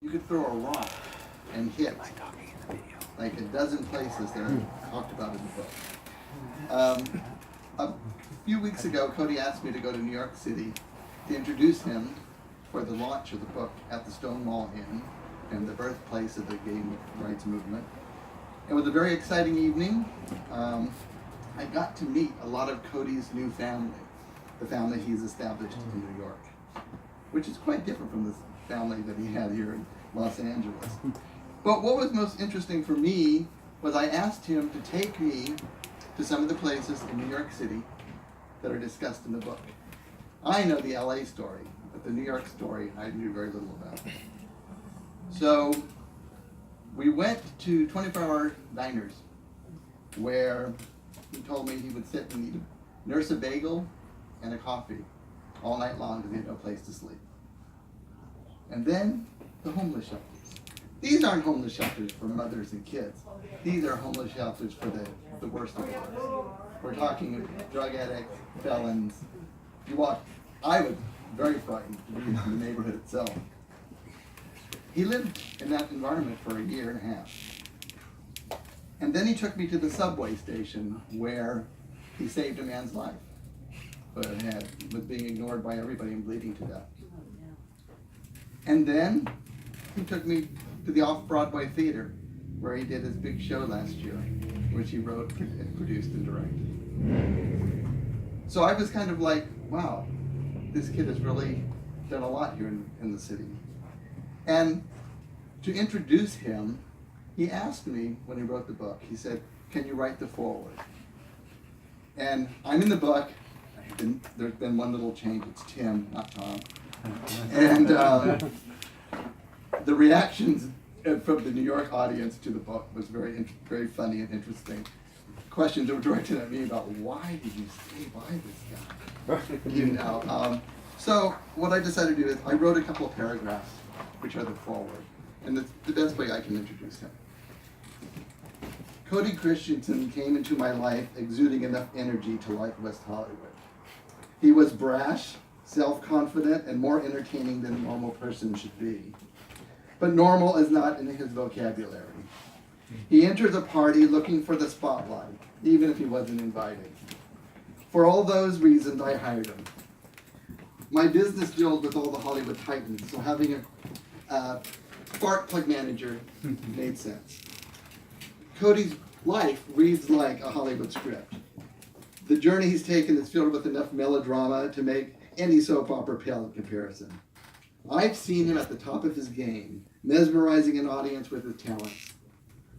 you could throw a rock and hit like a dozen places that are talked about in the book. A few weeks ago, Kody asked me to go to New York City to introduce him for the launch of the book at the Stonewall Inn and the birthplace of the gay rights movement. It was a very exciting evening. I got to meet a lot of Kody's new family, the family he's established in New York, which is quite different from the family that he had here in Los Angeles. But what was most interesting for me was I asked him to take me to some of the places in New York City that are discussed in the book. I know the LA story, but the New York story I knew very little about. So we went to 24-hour diners where he told me he would sit and eat nurse a bagel and a coffee all night long because he had no place to sleep. And then the homeless shelters. These aren't homeless shelters for mothers and kids. These are homeless shelters for the worst of the worst. We're talking drug addicts, felons. You walk. I was very frightened to be in the neighborhood itself. He lived in that environment for a year and a half. And then he took me to the subway station where he saved a man's life, but was being ignored by everybody and bleeding to death. And then he took me to the Off-Broadway Theater where he did his big show last year, which he wrote and produced and directed. So I was kind of like, wow, this kid has really done a lot here in the city. And to introduce him, he asked me when he wrote the book, he said, can you write the foreword? And I'm in the book, there's been one little change, it's Tim, not Tom. And the reactions from the New York audience to the book was very funny and interesting. Questions were directed at me about why did you stay by this guy? You know. So what I decided to do is I wrote a couple of paragraphs, which are the foreword, and it's the best way I can introduce him. Kody Christiansen came into my life exuding enough energy to like West Hollywood. He was brash, self-confident, and more entertaining than a normal person should be. But normal is not in his vocabulary. He enters a party looking for the spotlight, even if he wasn't invited. For all those reasons, I hired him. My business deals with all the Hollywood titans, so having a spark plug manager made sense. Kody's life reads like a Hollywood script. The journey he's taken is filled with enough melodrama to make any soap opera pale in comparison. I've seen him at the top of his game, mesmerizing an audience with his talents.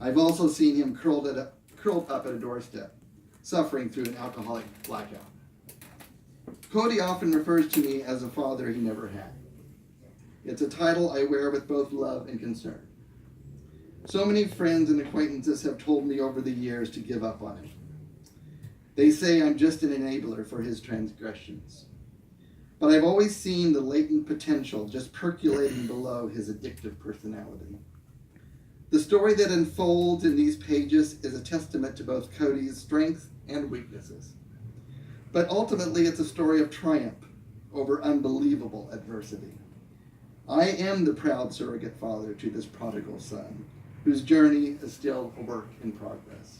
I've also seen him curled up at a doorstep, suffering through an alcoholic blackout. Kody often refers to me as a father he never had. It's a title I wear with both love and concern. So many friends and acquaintances have told me over the years to give up on him. They say I'm just an enabler for his transgressions. But I've always seen the latent potential just percolating below his addictive personality. The story that unfolds in these pages is a testament to both Kody's strengths and weaknesses. But ultimately, it's a story of triumph over unbelievable adversity. I am the proud surrogate father to this prodigal son, whose journey is still a work in progress.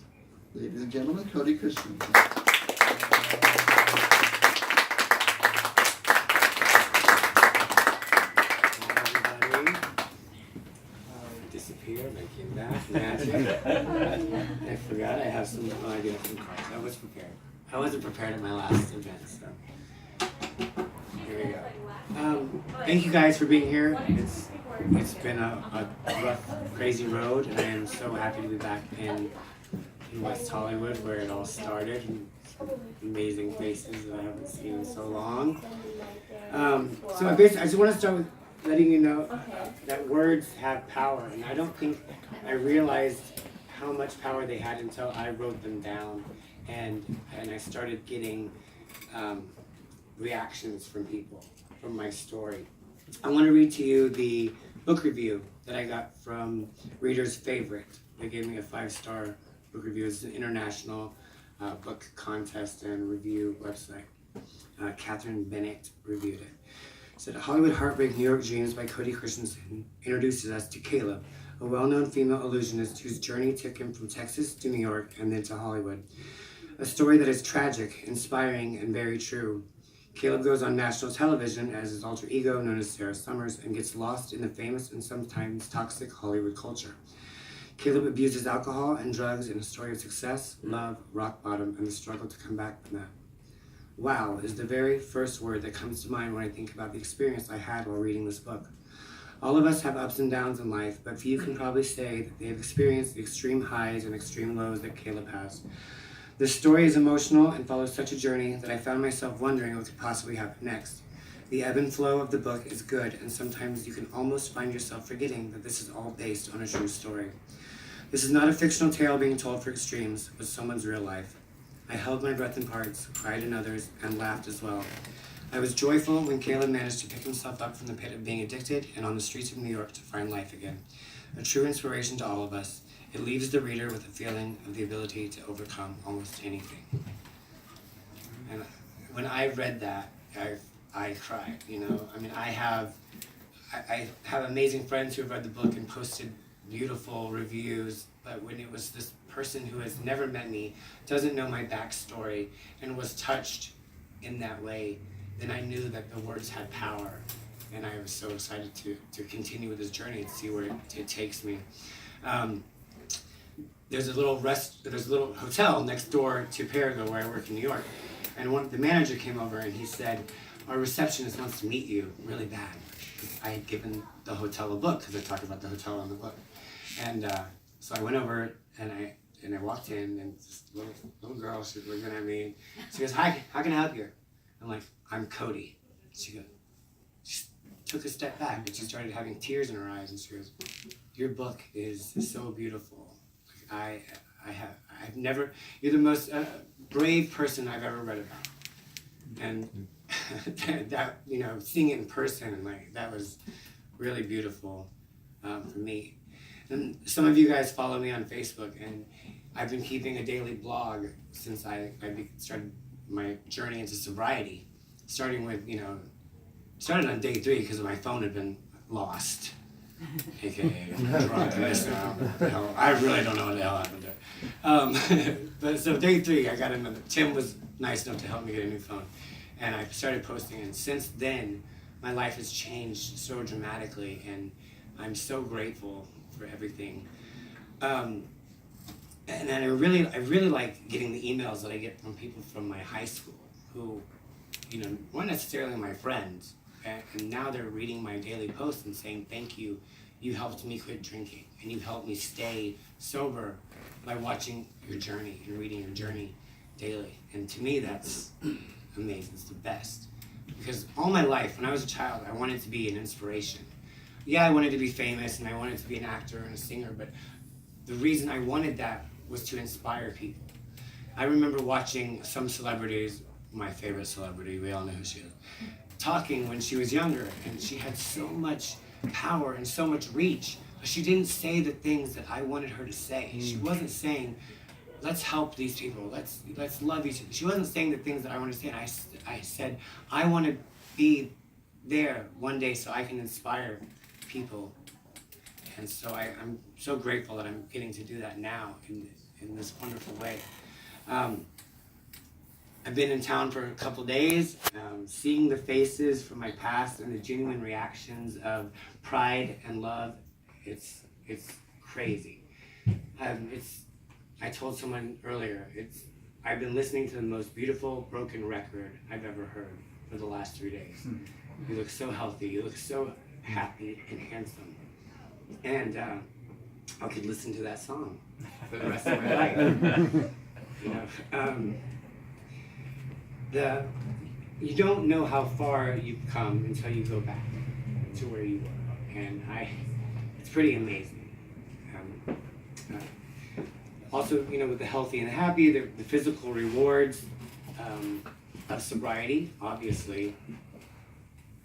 Ladies and gentlemen, Kody Christiansen. Disappeared, I came back, magic. I forgot I have some, I do have some cards. I was prepared. I wasn't prepared at my last event, so here we go. Thank you guys for being here. It's been a rough, crazy road, and I am so happy to be back in West Hollywood, where it all started, and some amazing faces that I haven't seen in so long. So I just want to start with letting you know that words have power, and I don't think I realized how much power they had until I wrote them down, and I started getting reactions from people from my story. I want to read to you the book review that I got from Reader's Favorite. They gave me a 5-star book review. It's an international book contest and review website. Catherine Bennett reviewed it. So Hollywood Heartbreak, New York Dreams by Kody Christiansen introduces us to Caleb, a well-known female illusionist whose journey took him from Texas to New York and then to Hollywood. A story that is tragic, inspiring, and very true. Caleb goes on national television as his alter ego known as Sarah Summers and gets lost in the famous and sometimes toxic Hollywood culture. Caleb abuses alcohol and drugs in a story of success, love, rock bottom, and the struggle to come back from that. Wow is the very first word that comes to mind when I think about the experience I had while reading this book. All of us have ups and downs in life, but few can probably say that they have experienced the extreme highs and extreme lows that Caleb has. This story is emotional and follows such a journey that I found myself wondering what could possibly happen next. The ebb and flow of the book is good, and sometimes you can almost find yourself forgetting that this is all based on a true story. This is not a fictional tale being told for extremes, but someone's real life. I held my breath in parts, cried in others, and laughed as well. I was joyful when Caleb managed to pick himself up from the pit of being addicted and on the streets of New York to find life again. A true inspiration to all of us. It leaves the reader with a feeling of the ability to overcome almost anything. And when I read that, I cried, you know. I mean, I have amazing friends who have read the book and posted beautiful reviews, but when it was this person who has never met me, doesn't know my backstory, and was touched in that way, then I knew that the words had power, and I was so excited to continue with this journey and see where it takes me. There's a little hotel next door to Perigo where I work in New York, and the manager came over and he said, "Our receptionist wants to meet you really bad." I had given the hotel a book because I talked about the hotel in the book. And so I went over and I walked in, and this little girl, she was looking at me. She goes, "Hi, how can I help you?" I'm like, "I'm Kody." She took a step back and she started having tears in her eyes, and she goes, "Your book is so beautiful. Like, I've never, you're the most brave person I've ever read about." And that, you know, seeing it in person, like, that was really beautiful for me. And some of you guys follow me on Facebook, and I've been keeping a daily blog since I started my journey into sobriety, starting with, you know, started on day 3 because my phone had been lost, aka drunk. I really don't know what the hell happened there. But so day 3, I got another. Tim was nice enough to help me get a new phone, and I started posting. And since then, my life has changed so dramatically, and I'm so grateful for everything. And I really like getting the emails that I get from people from my high school who, you know, weren't necessarily my friends, and now they're reading my daily posts and saying, "Thank you, you helped me quit drinking, and you helped me stay sober by watching your journey and reading your journey daily." And to me, that's amazing. It's the best. Because all my life, when I was a child, I wanted to be an inspiration. Yeah, I wanted to be famous, and I wanted to be an actor and a singer, but the reason I wanted that was to inspire people. I remember watching some celebrities, my favorite celebrity, we all know who she is, talking when she was younger, and she had so much power and so much reach, but she didn't say the things that I wanted her to say. She wasn't saying, "Let's help these people, let's love each other." She wasn't saying the things that I wanted to say, and I said, I want to be there one day so I can inspire people. And so I'm so grateful that I'm getting to do that now in this wonderful way. I've been in town for a couple days, seeing the faces from my past and the genuine reactions of pride and love. It's crazy. I told someone earlier, I've been listening to the most beautiful broken record I've ever heard for the last 3 days. You look so healthy, you look so happy and handsome. And I could listen to that song for the rest of my life. You know, you don't know how far you've come until you go back to where you were, and it's pretty amazing. Also, you know, with the healthy and the happy, the physical rewards of sobriety, obviously.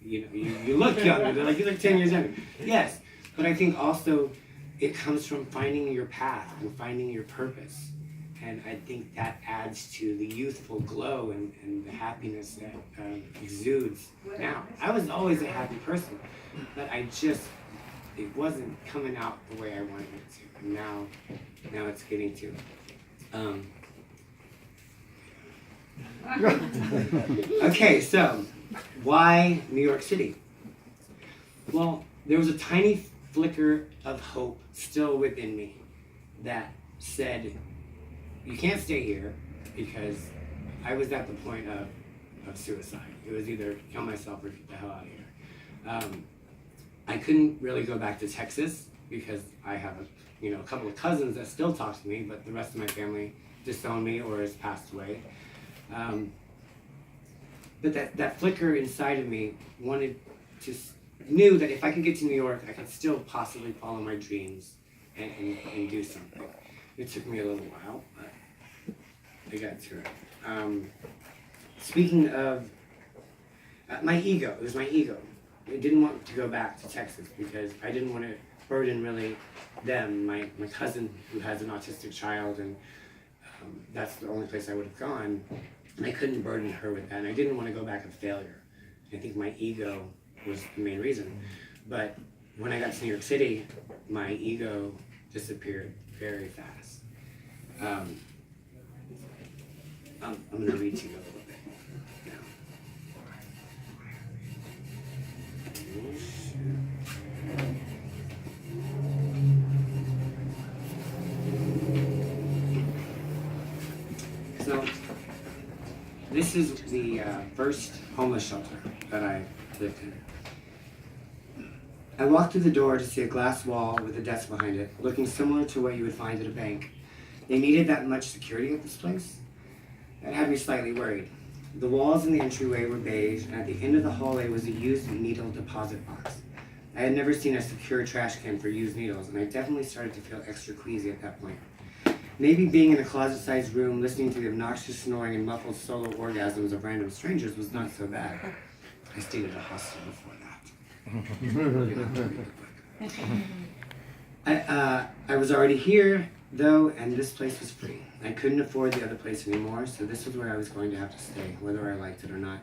You know, you look younger. They're like, "You look 10 years younger." Yes, but I think also it comes from finding your path and finding your purpose. And I think that adds to the youthful glow and the happiness that exudes. Now, I was always a happy person, but it wasn't coming out the way I wanted it to. And now it's getting to. Okay, so why New York City? Well, there was a tiny flicker of hope still within me that said, you can't stay here, because I was at the point of suicide. It was either kill myself or get the hell out of here. I couldn't really go back to Texas because I have a couple of cousins that still talk to me, but the rest of my family disowned me or has passed away. But that flicker inside of me knew that if I could get to New York, I could still possibly follow my dreams and do something. It took me a little while, but I got through it. Speaking of my ego, it was my ego. I didn't want to go back to Texas because I didn't want to burden really them, my cousin who has an autistic child, and that's the only place I would have gone. And I couldn't burden her with that, and I didn't want to go back a failure. I think my ego was the main reason. But when I got to New York City, my ego disappeared very fast. I'm going to read to you a little bit now. So, this is the first homeless shelter that I lived in. I walked through the door to see a glass wall with a desk behind it, looking similar to what you would find at a bank. They needed that much security at this place? That had me slightly worried. The walls in the entryway were beige, and at the end of the hallway was a used needle deposit box. I had never seen a secure trash can for used needles, and I definitely started to feel extra queasy at that point. Maybe being in a closet-sized room, listening to the obnoxious snoring and muffled solo orgasms of random strangers was not so bad. I stayed at a hostel before that. I was already here, though, and this place was free. I couldn't afford the other place anymore, so this was where I was going to have to stay, whether I liked it or not.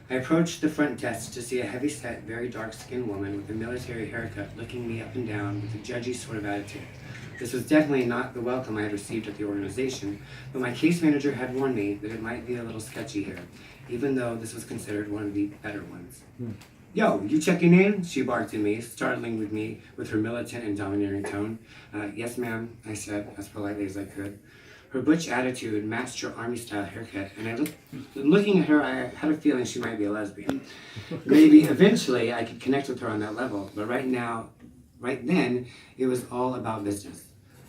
I approached the front desk to see a heavy-set, very dark-skinned woman with a military haircut looking me up and down with a judgy sort of attitude. This was definitely not the welcome I had received at the organization, but my case manager had warned me that it might be a little sketchy here, even though this was considered one of the better ones. Yo, you checking in? She barked at me, startling me with her militant and domineering tone. Yes, ma'am, I said, as politely as I could. Her butch attitude matched her army-style haircut, and looking at her, I had a feeling she might be a lesbian. Maybe eventually I could connect with her on that level, but right then, it was all about business.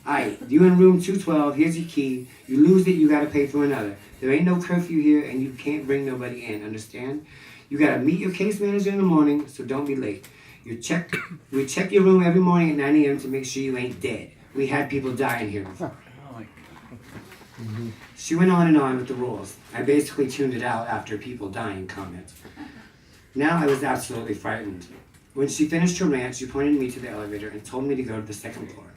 Aight, you in room 212, here's your key. You lose it, you gotta pay for another. There ain't no curfew here, and you can't bring nobody in, understand? You gotta meet your case manager in the morning, so don't be late. We check your room every morning at 9 a.m. to make sure you ain't dead. We had people dying here before. She went on and on with the rules. I basically tuned it out after people dying comment. Now I was absolutely frightened. When she finished her rant, she pointed me to the elevator and told me to go to the second floor.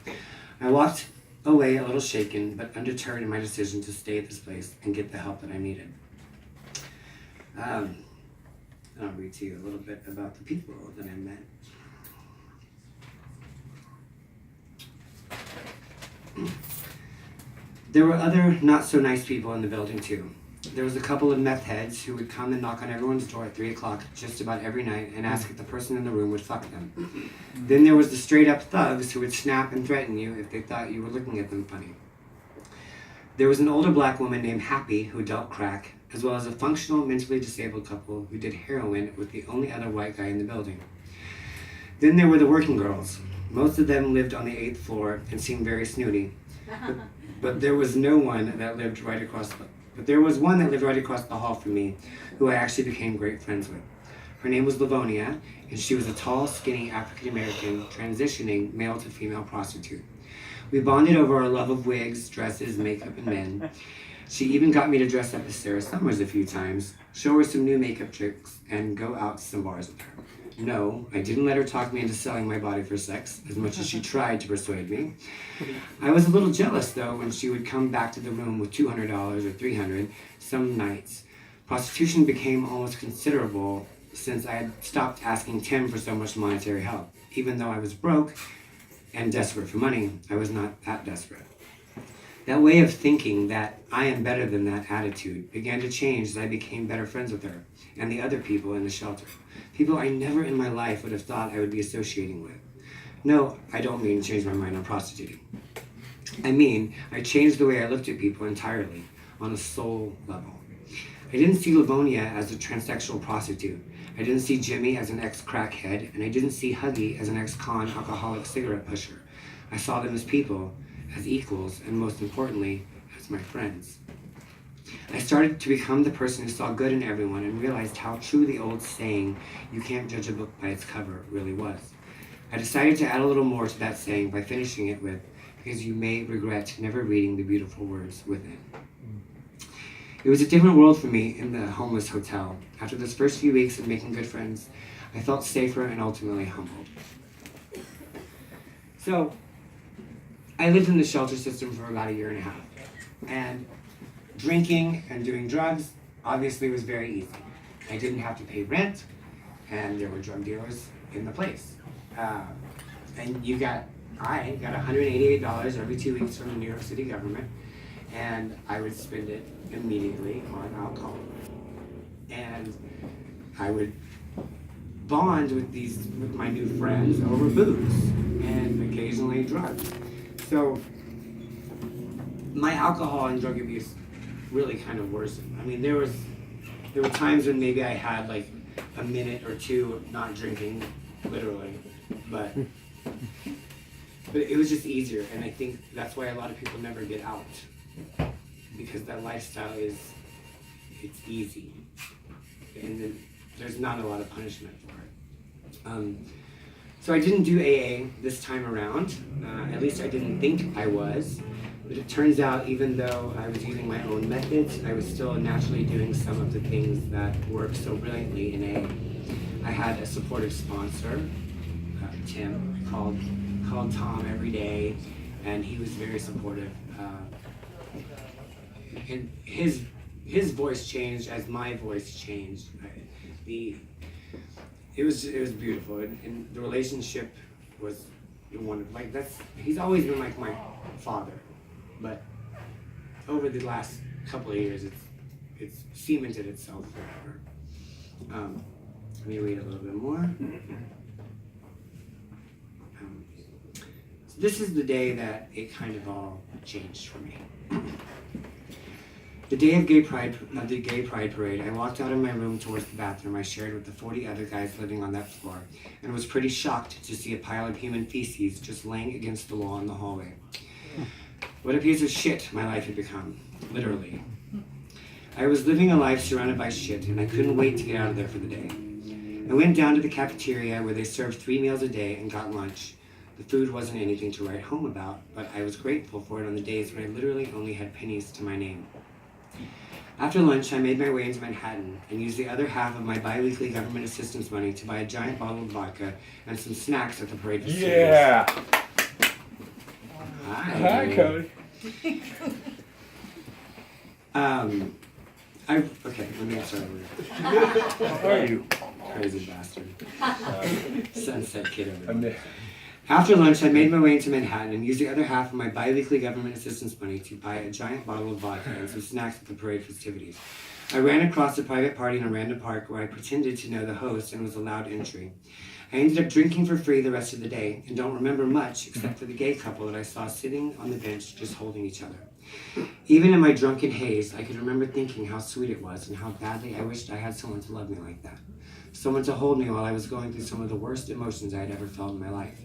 I walked away a little shaken, but undeterred in my decision to stay at this place and get the help that I needed. I'll read to you a little bit about the people that I met. There were other not-so-nice people in the building, too. There was a couple of meth heads who would come and knock on everyone's door at 3 o'clock just about every night and ask if the person in the room would fuck them. Then there was the straight-up thugs who would snap and threaten you if they thought you were looking at them funny. There was an older black woman named Happy who dealt crack, as well as a functional, mentally disabled couple who did heroin with the only other white guy in the building. Then there were the working girls. Most of them lived on the 8th floor and seemed very snooty. But there was one that lived right across the hall from me, who I actually became great friends with. Her name was Livonia, and she was a tall, skinny African-American, transitioning male to female prostitute. We bonded over our love of wigs, dresses, makeup, and men. She even got me to dress up as Sarah Summers a few times, show her some new makeup tricks, and go out to some bars with her. No, I didn't let her talk me into selling my body for sex, as much as she tried to persuade me. I was a little jealous, though, when she would come back to the room with $200 or $300 some nights. Prostitution became almost considerable since I had stopped asking Tim for so much monetary help. Even though I was broke and desperate for money, I was not that desperate. That way of thinking that I am better than that attitude began to change as I became better friends with her and the other people in the shelter. People I never in my life would have thought I would be associating with. No, I don't mean change my mind on prostituting. I mean, I changed the way I looked at people entirely, on a soul level. I didn't see Livonia as a transsexual prostitute. I didn't see Jimmy as an ex-crackhead, and I didn't see Huggy as an ex-con alcoholic cigarette pusher. I saw them as people, as equals, and most importantly, as my friends. I started to become the person who saw good in everyone and realized how true the old saying, "You can't judge a book by its cover," really was. I decided to add a little more to that saying by finishing it with, "Because you may regret never reading the beautiful words within." It was a different world for me in the homeless hotel. After those first few weeks of making good friends, I felt safer and ultimately humbled. So, I lived in the shelter system for about 1.5 years. And drinking and doing drugs obviously was very easy. I didn't have to pay rent, and there were drug dealers in the place. And I got $188 every 2 weeks from the New York City government, and I would spend it immediately on alcohol. And I would bond with my new friends over booze and occasionally drugs. So my alcohol and drug abuse really kind of worsened. I mean, there were times when maybe I had like a minute or two of not drinking, literally, but it was just easier, and I think that's why a lot of people never get out, because that lifestyle it's easy, and then there's not a lot of punishment for it. So I didn't do AA this time around, at least I didn't think I was. But it turns out, even though I was using my own methods, I was still naturally doing some of the things that work so brilliantly in AA. I had a supportive sponsor, Tim. I called Tom every day, and he was very supportive. And his voice changed as my voice changed. It was beautiful, and the relationship was wonderful. He's always been like my father. But over the last couple of years, it's cemented itself forever. Let me read a little bit more. So this is the day that it kind of all changed for me. The day of the Gay Pride Parade, I walked out of my room towards the bathroom I shared with the 40 other guys living on that floor, and was pretty shocked to see a pile of human feces just laying against the wall in the hallway. What a piece of shit my life had become, literally. I was living a life surrounded by shit, and I couldn't wait to get out of there for the day. I went down to the cafeteria where they served 3 meals a day and got lunch. The food wasn't anything to write home about, but I was grateful for it on the days when I literally only had pennies to my name. After lunch, I made my way into Manhattan and used the other half of my bi-weekly government assistance money to buy a giant bottle of vodka and some snacks at the parade facilities. Yeah! Hi, Kody. Okay, let me start over. How are you? Crazy bastard. Sunset kid over I'm there. there. After lunch, I made my way into Manhattan and used the other half of my bi-weekly government assistance money to buy a giant bottle of vodka and some snacks at the parade festivities. I ran across a private party in a random park where I pretended to know the host and was allowed entry. I ended up drinking for free the rest of the day and don't remember much except for the gay couple that I saw sitting on the bench just holding each other. Even in my drunken haze, I could remember thinking how sweet it was and how badly I wished I had someone to love me like that. Someone to hold me while I was going through some of the worst emotions I had ever felt in my life.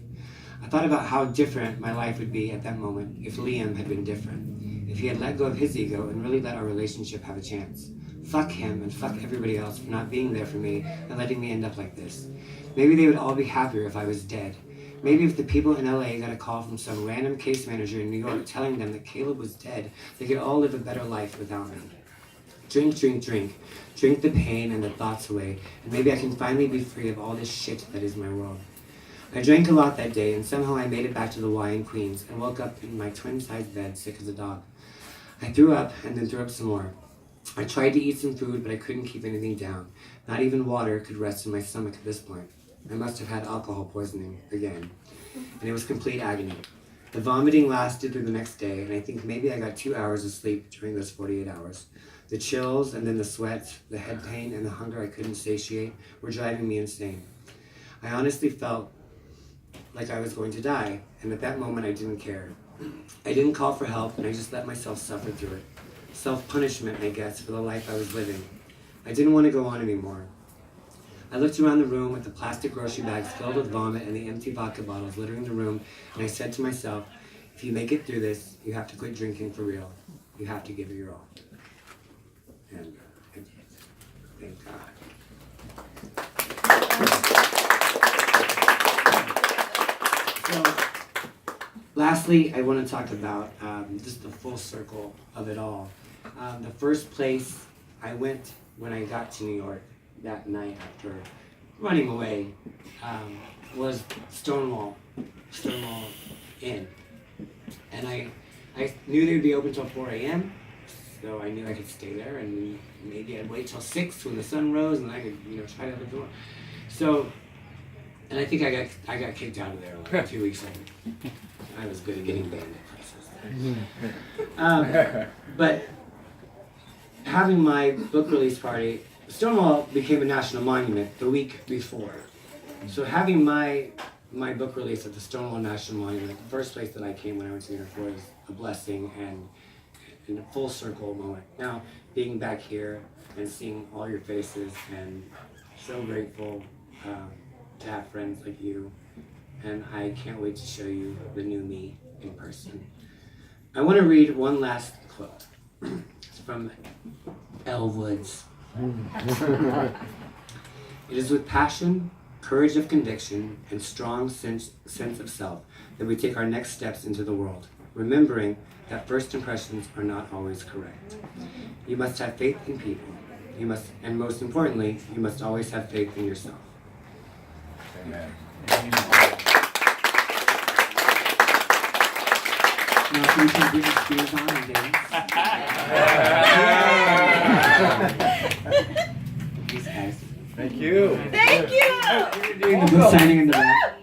I thought about how different my life would be at that moment if Liam had been different, if he had let go of his ego and really let our relationship have a chance. Fuck him and fuck everybody else for not being there for me and letting me end up like this. Maybe they would all be happier if I was dead. Maybe if the people in LA got a call from some random case manager in New York telling them that Caleb was dead, they could all live a better life without me. Drink, drink, drink. Drink the pain and the thoughts away, and maybe I can finally be free of all this shit that is my world. I drank a lot that day, and somehow I made it back to the Y in Queens and woke up in my twin-size bed, sick as a dog. I threw up and then threw up some more. I tried to eat some food, but I couldn't keep anything down. Not even water could rest in my stomach at this point. I must have had alcohol poisoning again, and it was complete agony. The vomiting lasted through the next day, and I think maybe I got 2 hours of sleep during those 48 hours. The chills, and then the sweat, the head pain, and the hunger I couldn't satiate were driving me insane. I honestly felt like I was going to die, and at that moment I didn't care. I didn't call for help, and I just let myself suffer through it. Self-punishment, I guess, for the life I was living. I didn't want to go on anymore. I looked around the room at the plastic grocery bags filled with vomit and the empty vodka bottles littering the room, and I said to myself, if you make it through this, you have to quit drinking for real. You have to give it your all. And thank God. So, lastly, I want to talk about just the full circle of it all. The first place I went when I got to New York that night after running away was Stonewall Inn. And I knew they'd be open till 4 a.m., so I knew I could stay there, and maybe I'd wait till 6 when the sun rose, and I could, try to open the door. So, and I think I got kicked out of there like 2 weeks later. I was good at getting banned at places. But having my book release party, Stonewall became a national monument the week before. So having my book release at the Stonewall National Monument, the first place that I came when I went to New York, was a blessing and a full circle moment. Now, being back here and seeing all your faces, and so grateful to have friends like you, and I can't wait to show you the new me in person. I want to read one last quote. It's from Elle Woods. It is with passion, courage of conviction, and strong sense of self that we take our next steps into the world, remembering that first impressions are not always correct. You must have faith in people. You must, and most importantly, you must always have faith in yourself. Amen. Now, can we put Britney Spears on and dance? These guys. Thank you. Thank you! Doing the book signing in the back.